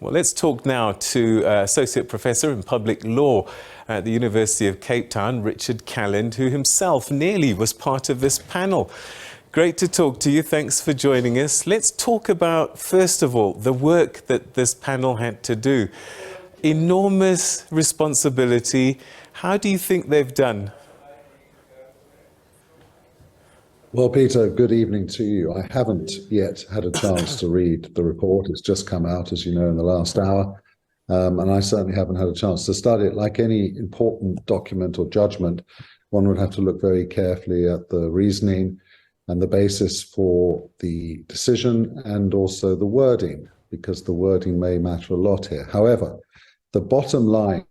Well, let's talk now to Associate Professor in Public Law at the University of Cape Town, Richard Calland, who himself nearly was part of this panel. Great to talk to you. Thanks for joining us. Let's talk about, first of all, the work that this panel had to do. Enormous responsibility. How do you think they've done? Well, Peter, good evening to you. I haven't yet had a chance to read the report. It's just come out, as you know, in the last hour. And I certainly haven't had a chance to study it. Like any important document or judgment, one would have to look very carefully at the reasoning and the basis for the decision and also the wording, because the wording may matter a lot here. However, the bottom line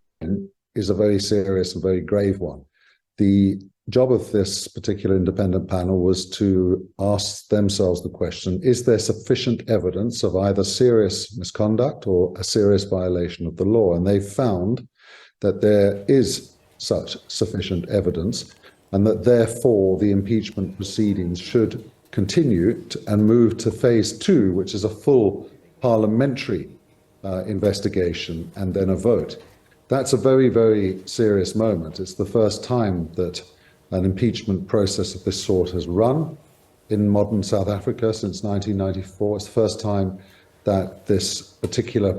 is a very serious and very grave one. The job of this particular independent panel was to ask themselves the question, is there sufficient evidence of either serious misconduct or a serious violation of the law? And they found that there is such sufficient evidence, and that therefore the impeachment proceedings should continue and move to phase 2, which is a full parliamentary investigation and then a vote. That's a very, very serious moment. It's the first time that an impeachment process of this sort has run in modern South Africa since 1994. It's the first time that this particular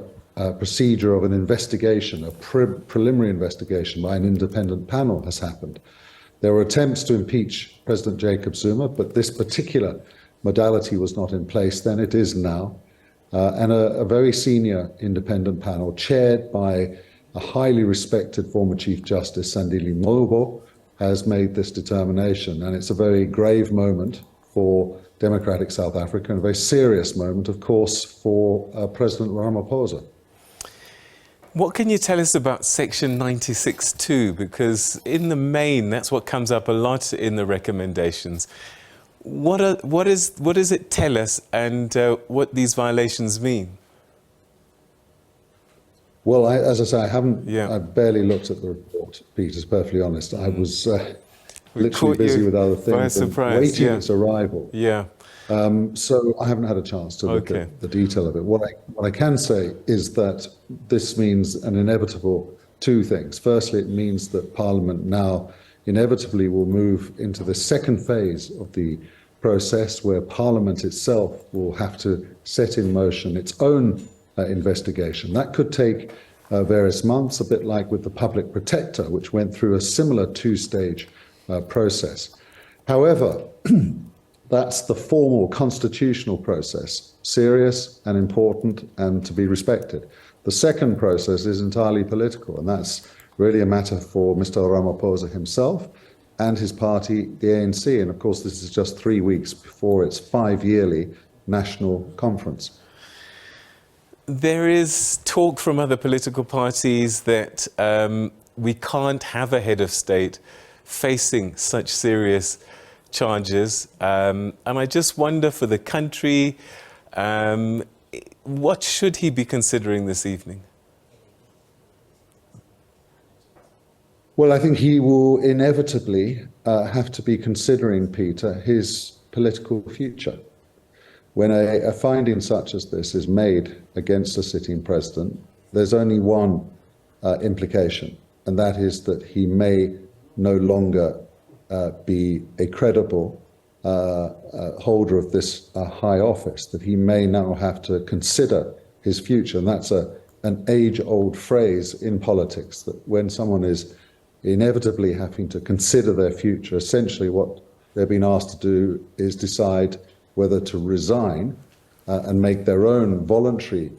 procedure of an investigation, a preliminary investigation by an independent panel has happened. There were attempts to impeach President Jacob Zuma, but this particular modality was not in place then. It is now. And a very senior independent panel chaired by a highly respected former Chief Justice, Sandile Ngcobo, has made this determination, and it's a very grave moment for democratic South Africa and a very serious moment, of course, for President Ramaphosa. What can you tell us about Section 96(2)? Because in the main, that's what comes up a lot in the recommendations. What does it tell us, and what these violations mean? Well, as I say, I barely looked at the report, Peter, perfectly honest. I was literally busy with other things and waiting its arrival. Yeah. So I haven't had a chance to look at the detail of it. What I can say is that this means an inevitable two things. Firstly, it means that Parliament now inevitably will move into the second phase of the process, where Parliament itself will have to set in motion its own investigation. That could take various months, a bit like with the Public Protector, which went through a similar two-stage process. However, that's the formal constitutional process, serious and important and to be respected. The second process is entirely political, and that's really a matter for Mr. Ramaphosa himself and his party, the ANC. And of course, this is just 3 weeks before its 5-yearly national conference. There is talk from other political parties that we can't have a head of state facing such serious charges. And I just wonder, for the country, what should he be considering this evening? Well, I think he will inevitably have to be considering, Peter, his political future. When a finding such as this is made against a sitting president, there's only one implication, and that is that he may no longer be a credible holder of this high office, that he may now have to consider his future. And that's an age-old phrase in politics, that when someone is inevitably having to consider their future, essentially what they're being asked to do is decide whether to resign and make their own voluntary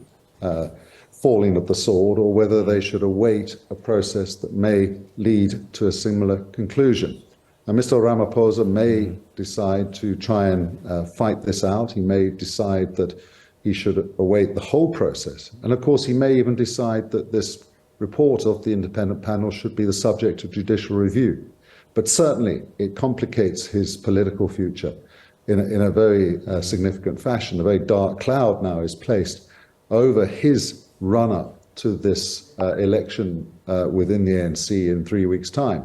falling of the sword, or whether they should await a process that may lead to a similar conclusion. And Mr. Ramaphosa may decide to try and fight this out. He may decide that he should await the whole process. And of course, he may even decide that this report of the independent panel should be the subject of judicial review. But certainly, it complicates his political future in a very significant fashion. A very dark cloud now is placed over his run-up to this election within the ANC in 3 weeks' time.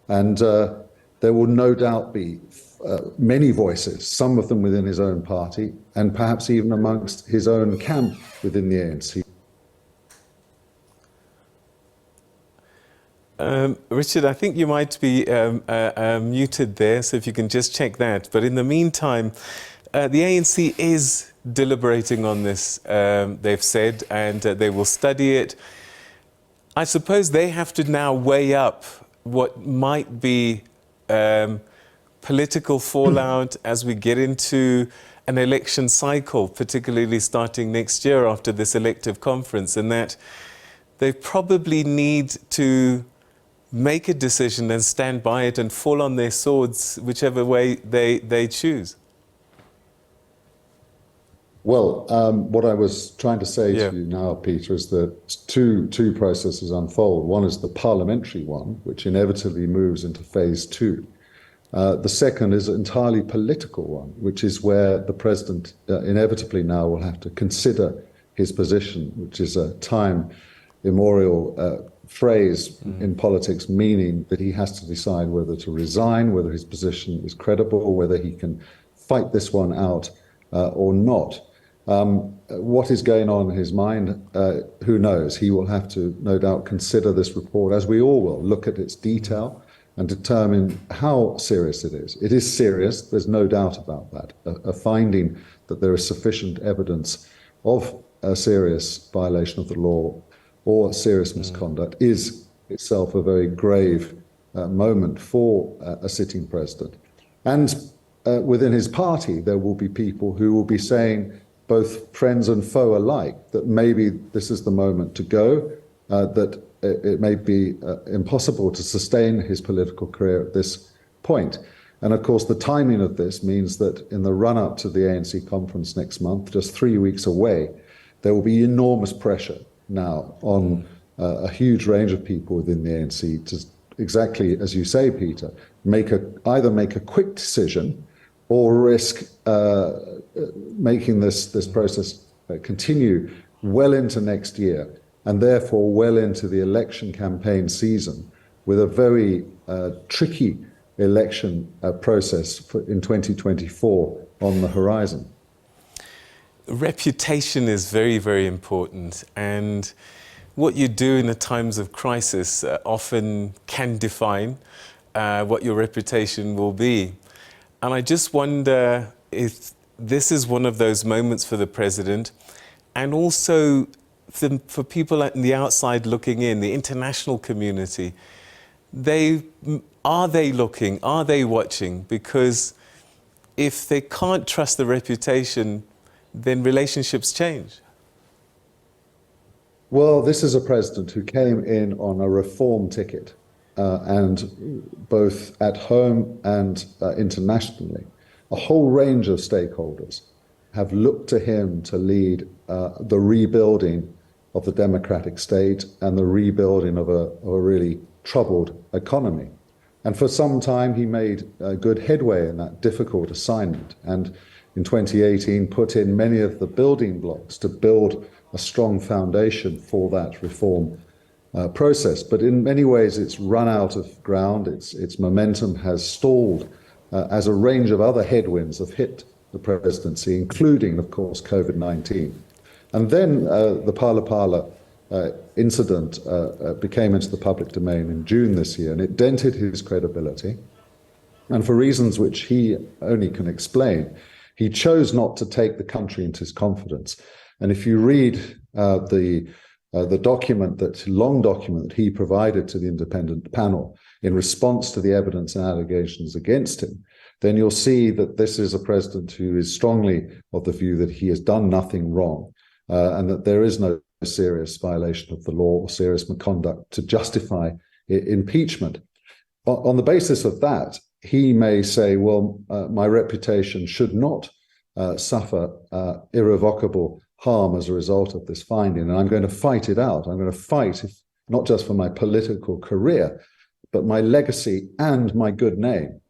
And there will no doubt be many voices, some of them within his own party, and perhaps even amongst his own camp within the ANC, Richard, I think you might be muted there, so if you can just check that. But in the meantime, the ANC is deliberating on this, they've said, and they will study it. I suppose they have to now weigh up what might be political fallout as we get into an election cycle, particularly starting next year after this elective conference, and that they probably need to make a decision and stand by it and fall on their swords whichever way they choose. Well, what I was trying to say Yeah. to you now, Peter, is that two processes unfold. One is the parliamentary one, which inevitably moves into phase two. The second is an entirely political one, which is where the president inevitably now will have to consider his position, which is a time immemorial phrase in politics, meaning that he has to decide whether to resign, whether his position is credible, whether he can fight this one out or not. What is going on in his mind, who knows? He will have to, no doubt, consider this report, as we all will, look at its detail and determine how serious it is. It is serious, there's no doubt about that. A finding that there is sufficient evidence of a serious violation of the law or serious misconduct is itself a very grave moment for a sitting president. And within his party, there will be people who will be saying, both friends and foe alike, that maybe this is the moment to go, that it may be impossible to sustain his political career at this point. And of course, the timing of this means that in the run-up to the ANC conference next month, just 3 weeks away, there will be enormous pressure now on a huge range of people within the ANC to, exactly as you say, Peter, either make a quick decision or risk making this process continue well into next year, and therefore well into the election campaign season, with a very tricky election process in 2024 on the horizon. Reputation is very, very important, and what you do in the times of crisis often can define what your reputation will be. And I just wonder if this is one of those moments for the president, and also for people on the outside looking in, the international community. Are they looking? Are they watching? Because if they can't trust the reputation, then relationships change. Well, this is a president who came in on a reform ticket, and both at home and internationally, a whole range of stakeholders have looked to him to lead the rebuilding of the democratic state and the rebuilding of a really troubled economy. And for some time, he made good headway in that difficult assignment, and in 2018 put in many of the building blocks to build a strong foundation for that reform process. But in many ways, it's run out of ground, its momentum has stalled as a range of other headwinds have hit the presidency, including, of course, COVID-19. And then the Pala incident became into the public domain in June this year, and it dented his credibility. And for reasons which he only can explain, he chose not to take the country into his confidence. And if you read the long document that he provided to the independent panel in response to the evidence and allegations against him, then you'll see that this is a president who is strongly of the view that he has done nothing wrong, and that there is no serious violation of the law or serious misconduct to justify impeachment. On the basis of that, he may say, well, my reputation should not suffer irrevocable harm as a result of this finding, and I'm going to fight it out. I'm going to fight, not just for my political career, but my legacy and my good name.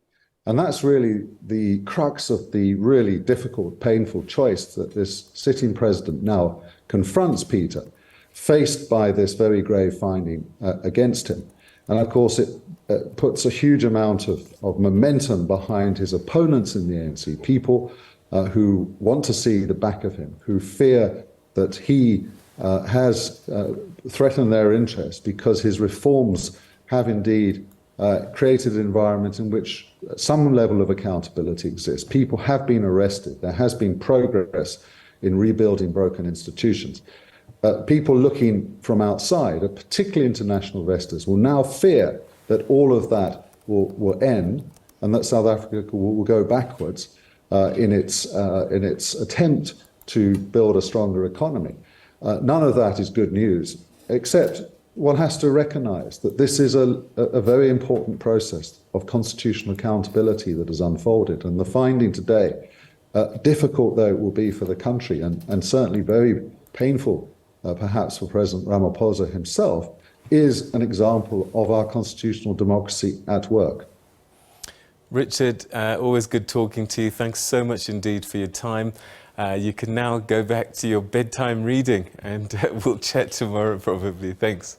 And that's really the crux of the really difficult, painful choice that this sitting president now confronts, Peter, faced by this very grave finding against him. And of course, it puts a huge amount of momentum behind his opponents in the ANC, people who want to see the back of him, who fear that he has threatened their interests because his reforms have indeed created an environment in which some level of accountability exists. People have been arrested. There has been progress in rebuilding broken institutions. People looking from outside, particularly international investors, will now fear that all of that will end and that South Africa will go backwards in its attempt to build a stronger economy. None of that is good news, except one has to recognize that this is a very important process of constitutional accountability that has unfolded. And the finding today, difficult though it will be for the country, and certainly very painful perhaps for President Ramaphosa himself, is an example of our constitutional democracy at work. Richard, always good talking to you. Thanks so much indeed for your time. You can now go back to your bedtime reading, and we'll chat tomorrow probably. Thanks.